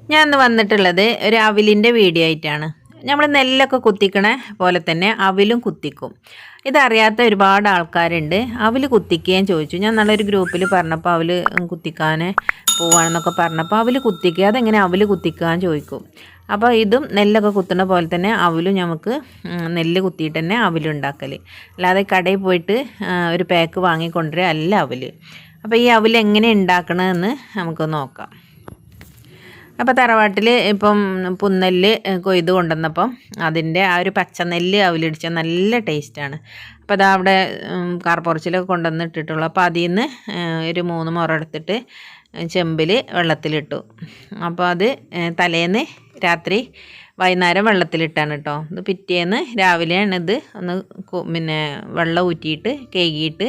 ഞാൻ ഇന്ന് വന്നിട്ടുള്ളത് ഒരു അവിലിൻ്റെ വീഡിയോ ആയിട്ടാണ്. നമ്മൾ നെല്ലൊക്കെ കുത്തിക്കണ പോലെ തന്നെ അവിലും കുത്തിക്കും. ഇതറിയാത്ത ഒരുപാട് ആൾക്കാരുണ്ട്. അവിൽ കുത്തിക്കുകയും ചോദിച്ചു. ഞാൻ നല്ലൊരു ഗ്രൂപ്പിൽ പറഞ്ഞപ്പോൾ അവിൽ കുത്തിക്കാൻ പോവാണെന്നൊക്കെ പറഞ്ഞപ്പോൾ അവിൽ കുത്തിക്കുക, അതെങ്ങനെ അവിൽ കുത്തിക്കാൻ ചോദിക്കും. അപ്പോൾ ഇതും നെല്ലൊക്കെ കുത്തുന്ന പോലെ തന്നെ അവിലും നമുക്ക് നെല്ല് കുത്തിയിട്ട് തന്നെ അവിലുണ്ടാക്കൽ, അല്ലാതെ കടയിൽ പോയിട്ട് ഒരു പാക്ക് വാങ്ങിക്കൊണ്ടുവരിക അല്ല അവിൽ. അപ്പോൾ ഈ അവിൽ എങ്ങനെ ഉണ്ടാക്കണമെന്ന് നമുക്ക് നോക്കാം. അപ്പോൾ തറവാട്ടിൽ ഇപ്പം പുന്നെല്ല് കൊയ്ത് കൊണ്ടുവന്നപ്പം അതിൻ്റെ ആ ഒരു പച്ചനെല്ല് അവിലിടിച്ചാൽ നല്ല ടേസ്റ്റാണ്. അപ്പോൾ അതാ അവിടെ കാർപ്പുറച്ചിലൊക്കെ കൊണ്ടുവന്നിട്ടിട്ടുള്ളൂ. അപ്പോൾ അതിൽ നിന്ന് ഒരു 3 മുറ എടുത്തിട്ട് ചെമ്പിൽ വെള്ളത്തിലിട്ടു. അപ്പോൾ അത് തലേന്ന് രാത്രി വൈകുന്നേരം വെള്ളത്തിലിട്ടാണ് കേട്ടോ. ഇത് പിറ്റേന്ന് രാവിലെയാണ് ഇത് ഒന്ന് പിന്നെ വെള്ളം ഊറ്റിയിട്ട് കഴുകിയിട്ട്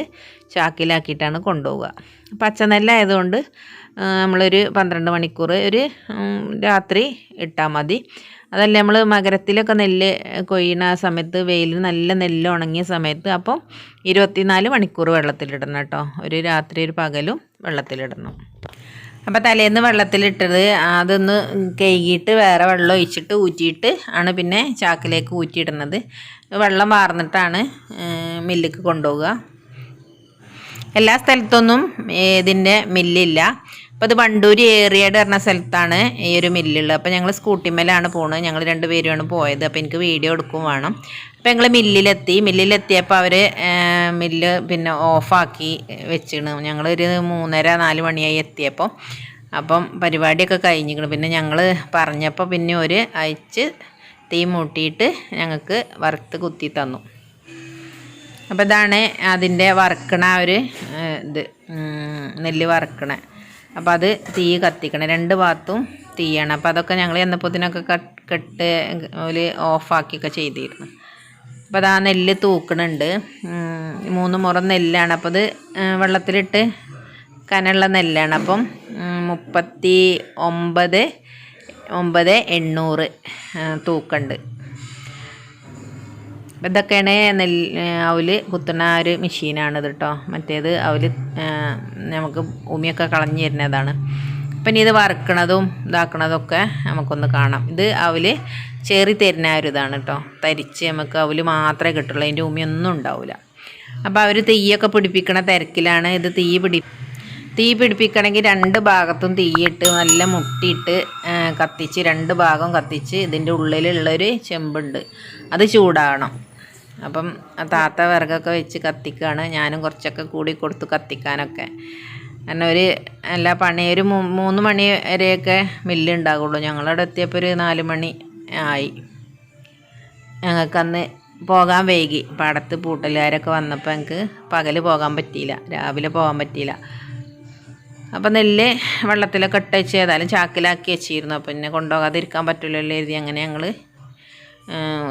ചാക്കിലാക്കിയിട്ടാണ് കൊണ്ടുപോവുക. പച്ചനെല്ലായതുകൊണ്ട് നമ്മളൊരു 12 മണിക്കൂർ ഒരു രാത്രി ഇട്ടാൽ മതി. അതല്ല നമ്മൾ മകരത്തിലൊക്കെ നെല്ല് കൊയ്യണ സമയത്ത് വെയിൽ നല്ല നെല്ല് ഉണങ്ങിയ സമയത്ത് അപ്പം 24 മണിക്കൂർ വെള്ളത്തിലിടണം കേട്ടോ. ഒരു രാത്രി ഒരു പകലും വെള്ളത്തിലിടണം. അപ്പോൾ തലേന്ന് വെള്ളത്തിലിട്ടത് അതൊന്ന് കഴുകിയിട്ട് വേറെ വെള്ളം ഒഴിച്ചിട്ട് ഊറ്റിയിട്ട് ആണ് പിന്നെ ചാക്കിലേക്ക് ഊറ്റിയിടുന്നത്. വെള്ളം വാർന്നിട്ടാണ് മില്ലിക്ക് കൊണ്ടുപോവുക. എല്ലാ സ്ഥലത്തൊന്നും ഇതിൻ്റെ മില്ലില്ല. അപ്പോൾ ഇത് വണ്ടൂര് ഏറിയാട് പറഞ്ഞ സ്ഥലത്താണ് ഈ ഒരു മില്ലുള്ളത്. അപ്പോൾ ഞങ്ങൾ സ്കൂട്ടിമേലാണ് പോകുന്നത്. ഞങ്ങൾ 2 പേരുമാണ് പോയത്. അപ്പോൾ എനിക്ക് വീഡിയോ എടുക്കും വേണം. അപ്പോൾ ഞങ്ങൾ മില്ലിലെത്തിയപ്പോൾ അവർ മില്ല് പിന്നെ ഓഫാക്കി വെച്ചിരുന്നു. ഞങ്ങളൊരു 3:30-4 മണിയായി എത്തിയപ്പോൾ. അപ്പം പരിപാടിയൊക്കെ കഴിഞ്ഞിരിക്കണം. പിന്നെ ഞങ്ങൾ പറഞ്ഞപ്പോൾ പിന്നെ ഒരു അയച്ച് തീ മൂട്ടിയിട്ട് ഞങ്ങൾക്ക് വറുത്ത് കുത്തി തന്നു. അപ്പോൾ ഇതാണ് അതിൻ്റെ വറുക്കണ ഒരു ഇത് നെല്ല് വറുക്കണ. അപ്പോൾ അത് തീ കത്തിക്കണം, 2 ഭാഗത്തും തീയാണ്. അപ്പോൾ അതൊക്കെ ഞങ്ങൾ എന്നപ്പോത്തിനൊക്കെ കെട്ട് ഒരു ഓഫാക്കിയൊക്കെ ചെയ്തിരുന്നു. അപ്പോൾ അത് ആ നെല്ല് തൂക്കണുണ്ട്. 3 മുറ നെല്ലാണ്. അപ്പോൾ അത് വെള്ളത്തിലിട്ട് കനുള്ള നെല്ലാണ്. അപ്പം 39,800 തൂക്കമുണ്ട്. ഇതൊക്കെയാണ് അവല് കുത്തുന്ന ഒരു മെഷീനാണിത് കേട്ടോ. മറ്റേത് അവല് നമുക്ക് ഭൂമിയൊക്കെ കളഞ്ഞു തരുന്നതാണ്. പിന്നെ ഇത് വറുക്കണതും ഇതാക്കണതൊക്കെ നമുക്കൊന്ന് കാണാം. ഇത് അവല് ചേറി തരുന്ന ഒരു ഇതാണ് കേട്ടോ. തരിച്ച് നമുക്ക് അവല് മാത്രമേ കിട്ടുള്ളൂ, അതിൻ്റെ ഭൂമിയൊന്നും ഉണ്ടാവില്ല. അപ്പോൾ അവർ തീയൊക്കെ പിടിപ്പിക്കണ തിരക്കിലാണ്. ഇത് തീ പിടിപ്പിക്കണമെങ്കിൽ 2 ഭാഗത്തും തീയിട്ട് നല്ല മുട്ടിയിട്ട് കത്തിച്ച് 2 ഭാഗം കത്തിച്ച് ഇതിൻ്റെ ഉള്ളിലുള്ളൊരു ചെമ്പുണ്ട്, അത് ചൂടാകണം. അപ്പം താത്ത വിറകൊക്കെ വെച്ച് കത്തിക്കുകയാണ്. ഞാനും കുറച്ചൊക്കെ കൂടി കൊടുത്തു കത്തിക്കാനൊക്കെ. കാരണം എല്ലാ പണി ഒരു 3 മണി വരെയൊക്കെ മില്ലുണ്ടാകുള്ളൂ. ഞങ്ങളവിടെ എത്തിയപ്പോൾ ഒരു 4 മണി ആയി. ഞങ്ങൾക്കന്ന് പോകാൻ വൈകി. പാടത്ത് പൂട്ടലുകാരൊക്കെ വന്നപ്പോൾ ഞങ്ങൾക്ക് പകൽ പോകാൻ പറ്റിയില്ല, രാവിലെ പോകാൻ പറ്റിയില്ല. അപ്പം നെല്ല് വെള്ളത്തിലൊക്കെ ഇട്ട് വെച്ച് ഏതായാലും ചാക്കിലാക്കി വെച്ചിരുന്നു. അപ്പം പിന്നെ കൊണ്ടുപോകാതിരിക്കാൻ പറ്റില്ലല്ലോ എഴുതി അങ്ങനെ ഞങ്ങൾ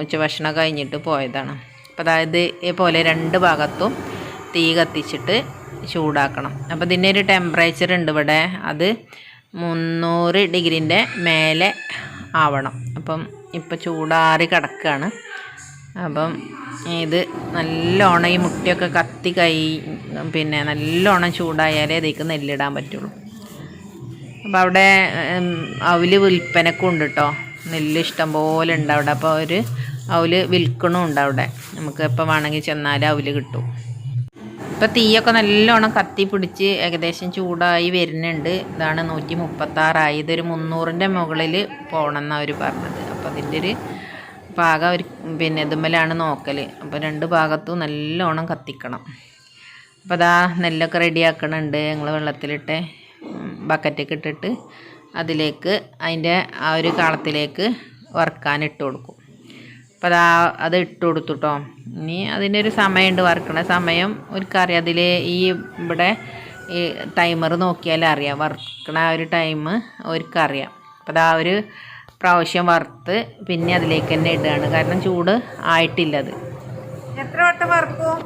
ഉച്ചഭക്ഷണം കഴിഞ്ഞിട്ട് പോയതാണ്. അപ്പോൾ അതായത് ഇതുപോലെ 2 ഭാഗത്തും തീ കത്തിച്ചിട്ട് ചൂടാക്കണം. അപ്പോൾ ഇതിൻ്റെ ഒരു ടെമ്പറേച്ചർ ഉണ്ട് ഇവിടെ, അത് 300 ഡിഗ്രീൻ്റെ മേലെ ആവണം. അപ്പം ഇപ്പോൾ ചൂടാറി കിടക്കുകയാണ്. അപ്പം ഇത് നല്ലോണം ഈ മുട്ടിയൊക്കെ കത്തി പിന്നെ നല്ലോണം ചൂടായാലേ ഇതിലേക്ക് നെല്ലിടാൻ പറ്റുള്ളൂ. അപ്പോൾ അവിടെ അവല് വിൽപ്പനക്കും ഉണ്ട് കേട്ടോ. നെല്ല് ഇഷ്ടം പോലെ ഉണ്ട് അവിടെ. അപ്പോൾ ഒരു അവല് വിൽക്കണമുണ്ട് അവിടെ. നമുക്ക് എപ്പോൾ വേണമെങ്കിൽ ചെന്നാൽ അവല് കിട്ടും. ഇപ്പോൾ തീയൊക്കെ നല്ലോണം കത്തി പിടിച്ച് ഏകദേശം ചൂടായി വരുന്നുണ്ട്. ഇതാണ് 136 ഇതൊരു 300ൻ്റെ മുകളിൽ പോകണം എന്നാണ് അവർ പറഞ്ഞത്. അപ്പോൾ അതിൻ്റെ ഒരു പാകം അവർ പിന്നെ ഇതുമ്മലാണ് നോക്കൽ. അപ്പോൾ 2 ഭാഗത്തും നല്ലോണം കത്തിക്കണം. അപ്പോൾ അതാ നെല്ലൊക്കെ റെഡിയാക്കണുണ്ട്. ഞങ്ങൾ വെള്ളത്തിലിട്ട് ബക്കറ്റൊക്കെ ഇട്ടിട്ട് അതിലേക്ക് അതിൻ്റെ ആ ഒരു കാളത്തിലേക്ക് വറുക്കാനിട്ട് കൊടുക്കും. അപ്പോൾ അത് ഇട്ട് കൊടുത്തു കേട്ടോ. ഇനി അതിൻ്റെ ഒരു സമയമുണ്ട്, വറുക്കണ സമയം അവർക്കറിയാം. അതിൽ ഇവിടെ ഈ ടൈമർ നോക്കിയാൽ അറിയാം, വറുക്കണ ആ ഒരു ടൈം അവർക്കറിയാം. അപ്പോൾ അതാ ഒരു പ്രാവശ്യം വറുത്ത് പിന്നെ അതിലേക്ക് തന്നെ ഇടുകയാണ്, കാരണം ചൂട് ആയിട്ടില്ല. അത് എത്ര വട്ടം വറുക്കും?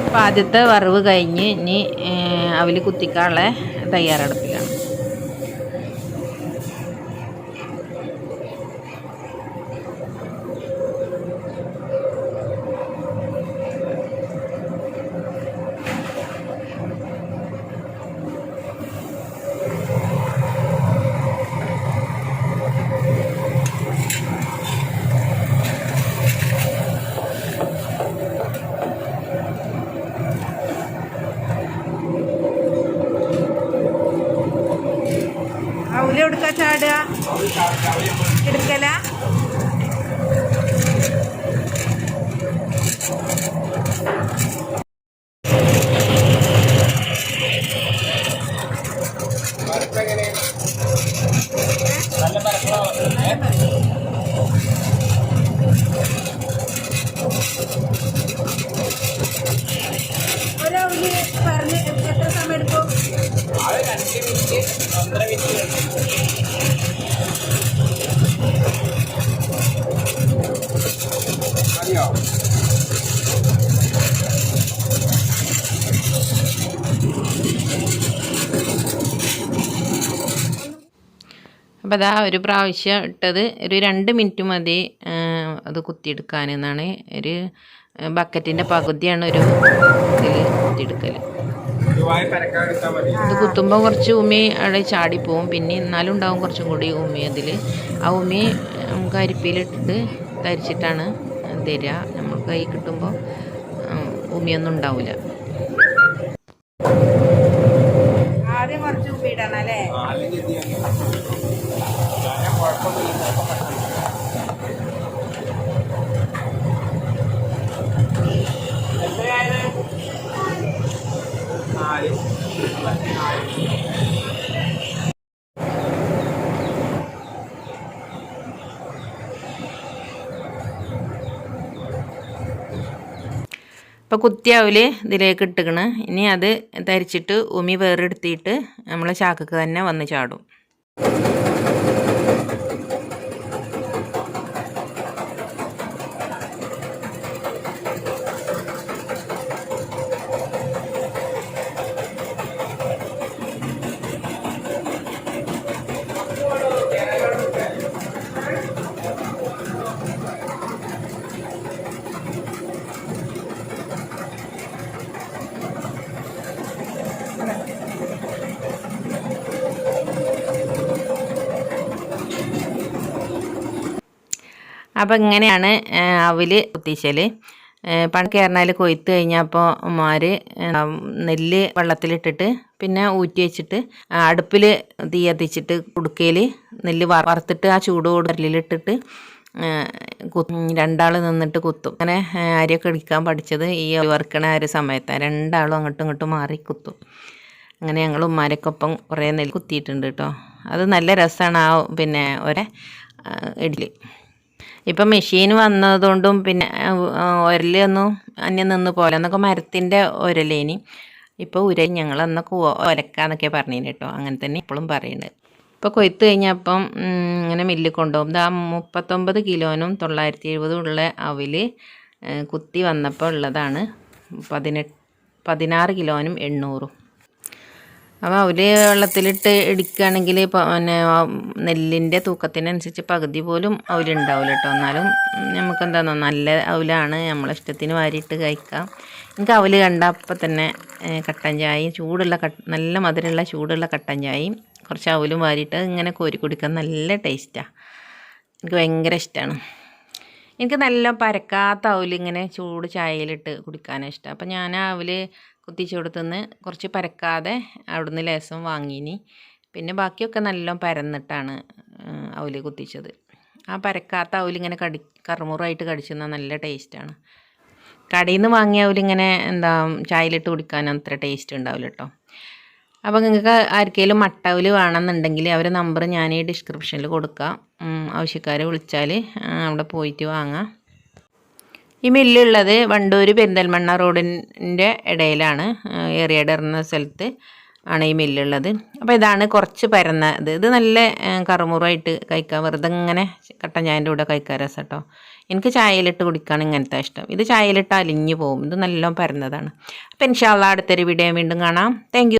അപ്പോൾ ആദ്യത്തെ വറവ് കഴിഞ്ഞ് ഇനി അവല് കുത്തിക്കാനുള്ള തയ്യാറെടുപ്പിലാണ്. എവിടുക്കാ ചാടുക? എടുക്കല ഒരവല് പറഞ്ഞ് എത്ര സമയം എടുക്കും? 2 മിനിറ്റ് 1.5 മിനിറ്റ് മതിയോ? അപ്പോൾ അതാ ഒരു പ്രാവശ്യം ഇട്ടത് ഒരു 2 മിനിറ്റ് മതി അത് കുത്തിയെടുക്കാൻ എന്നാണ്. ഒരു ബക്കറ്റിൻ്റെ പകുതിയാണ് ഒരു ഇതിൽ കുത്തിയെടുക്കൽ. ഇത് കുത്തുമ്പോൾ കുറച്ച് ഉമ്മി അവിടെ ചാടിപ്പോവും. പിന്നെ എന്നാലും ഉണ്ടാവും കുറച്ചും കൂടി ഉമ്മി അതിൽ. ആ ഉമ്മി നമുക്ക് അരിപ്പിയിലിട്ടിട്ട് തരിച്ചിട്ടാണ് തരിക. നമ്മൾ കൈ കിട്ടുമ്പോൾ ഉമ്മിയൊന്നും ഉണ്ടാവില്ല. ആദ്യം കുറച്ച് ഉമ്മി ഇടണം അല്ലേ? ഇപ്പോൾ കുത്തിയാവില് ഇതിലേക്ക് ഇട്ടുകണ്. ഇനി അത് തരിച്ചിട്ട് ഉമി വേറെടുത്തിട്ട് നമ്മളെ ചാക്കക്ക് തന്നെ വന്ന് ചാടും. അപ്പോൾ ഇങ്ങനെയാണ് അവൽ കുത്തിച്ചൽ. പണ്ടൊക്കെ പറഞ്ഞാൽ കൊയ്ത്ത് കഴിഞ്ഞപ്പോൾ ഉമ്മാർ നെല്ല് വെള്ളത്തിലിട്ടിട്ട് പിന്നെ ഊറ്റി വെച്ചിട്ട് അടുപ്പിൽ തീ കത്തിച്ചിട്ട് കുടുക്കയിൽ നെല്ല് വറുത്തിട്ട് ആ ചൂട് കല്ലിലിട്ടിട്ട് രണ്ടാൾ നിന്നിട്ട് കുത്തും. അങ്ങനെ അരിയൊക്കെ ഇടിക്കാൻ പഠിച്ചത് ഈ വറുക്കണ ആ ഒരു സമയത്താണ്. രണ്ടാളും അങ്ങോട്ടും ഇങ്ങോട്ടും മാറി കുത്തും. അങ്ങനെ ഞങ്ങൾ ഉമ്മാരൊക്കെ ഒപ്പം കുറേ നെല്ല് കുത്തിയിട്ടുണ്ട് കേട്ടോ. അത് നല്ല രസമാണ് ആ പിന്നെ ഒരേ ഇഡ്ഡലി. ഇപ്പം മെഷീൻ വന്നതുകൊണ്ടും പിന്നെ ഉരലൊന്നും അന്യം നിന്ന് പോലെ എന്നൊക്കെ മരത്തിൻ്റെ ഉരലേനി. ഇപ്പോൾ ഞങ്ങൾ അന്നൊക്കെ ഒരക്കാന്നൊക്കെ പറഞ്ഞിന് കേട്ടോ. അങ്ങനെ തന്നെ ഇപ്പോഴും പറയുന്നുണ്ട്. ഇപ്പോൾ കൊയ്ത്ത് കഴിഞ്ഞപ്പം ഇങ്ങനെ മില്ലിൽ കൊണ്ടുപോകും. ഇത് ആ 39 കിലോനും 970 ഉള്ള അവൽ കുത്തി വന്നപ്പോൾ ഉള്ളതാണ് 16 കിലോനും 800. അപ്പോൾ അവൽ വെള്ളത്തിലിട്ട് ഇടിക്കുകയാണെങ്കിൽ പിന്നെ നെല്ലിൻ്റെ തൂക്കത്തിനനുസരിച്ച് പകുതി പോലും അവലുണ്ടാവില്ല കേട്ടോ. എന്നാലും നമുക്ക് എന്താണോ നല്ല അവലാണ്, നമ്മളെ ഇഷ്ടത്തിന് വാരിയിട്ട് കഴിക്കാം. എനിക്ക് അവൽ കണ്ട അപ്പം തന്നെ കട്ടൻ ചായയും ചൂടുള്ള നല്ല മധുരമുള്ള ചൂടുള്ള കട്ടൻ ചായയും കുറച്ച് അവലും വാരിയിട്ട് ഇങ്ങനെ കോരി കുടിക്കാൻ നല്ല ടേസ്റ്റാണ്. എനിക്ക് ഭയങ്കര ഇഷ്ടമാണ്. എനിക്ക് നല്ല പരക്കാത്ത അവൽ ഇങ്ങനെ ചൂട് ചായയിലിട്ട് കുടിക്കാനാണ് ഇഷ്ടം. അപ്പം ഞാൻ അവൽ കുത്തിച്ച് കൊടുത്തുനിന്ന് കുറച്ച് പരക്കാതെ അവിടുന്ന് ലേസം വാങ്ങിനി. പിന്നെ ബാക്കിയൊക്കെ നല്ല പരന്നിട്ടാണ് അവൽ കുത്തിച്ചത്. ആ പരക്കാത്ത അവലിങ്ങനെ കറുമുറായിട്ട് കടിച്ചെന്നാൽ നല്ല ടേസ്റ്റാണ്. കടയിൽ നിന്ന് വാങ്ങിയ അവലിങ്ങനെ എന്താ ചായയിലിട്ട് കുടിക്കാനും അത്ര ടേസ്റ്റ് ഉണ്ടാവില്ല കേട്ടോ. അപ്പോൾ നിങ്ങൾക്ക് ആർക്കെങ്കിലും മട്ടവൽ വേണമെന്നുണ്ടെങ്കിൽ അവരുടെ നമ്പർ ഞാൻ ഈ ഡിസ്ക്രിപ്ഷനിൽ കൊടുക്കാം. ആവശ്യക്കാരെ വിളിച്ചാൽ അവിടെ പോയിട്ട് വാങ്ങാം. ഈ മില്ലുള്ളത് വണ്ടൂർ പെരിന്തൽമണ്ണ റോഡിൻ്റെ ഇടയിലാണ്, ഏറിയാട് എന്ന സ്ഥലത്ത് ആണ് ഈ മില്ലുള്ളത്. അപ്പോൾ ഇതാണ് കുറച്ച് പരന്നത്. ഇത് നല്ല കറുമുറായിട്ട് കഴിക്കാൻ വെറുതെ ഇങ്ങനെ കട്ടൻ ചായൻ്റെ കൂടെ കഴിക്കാൻ രസം കേട്ടോ. എനിക്ക് ചായയിലിട്ട് കുടിക്കാൻ ഇങ്ങനത്തെ ഇഷ്ടം. ഇത് ചായയിലിട്ട് അലിഞ്ഞു പോകും. ഇത് നല്ല പരന്നതാണ്. അപ്പോൾ ഇൻഷാ അല്ലാഹ് അടുത്തൊരു വീഡിയോ വീണ്ടും കാണാം. Thank you.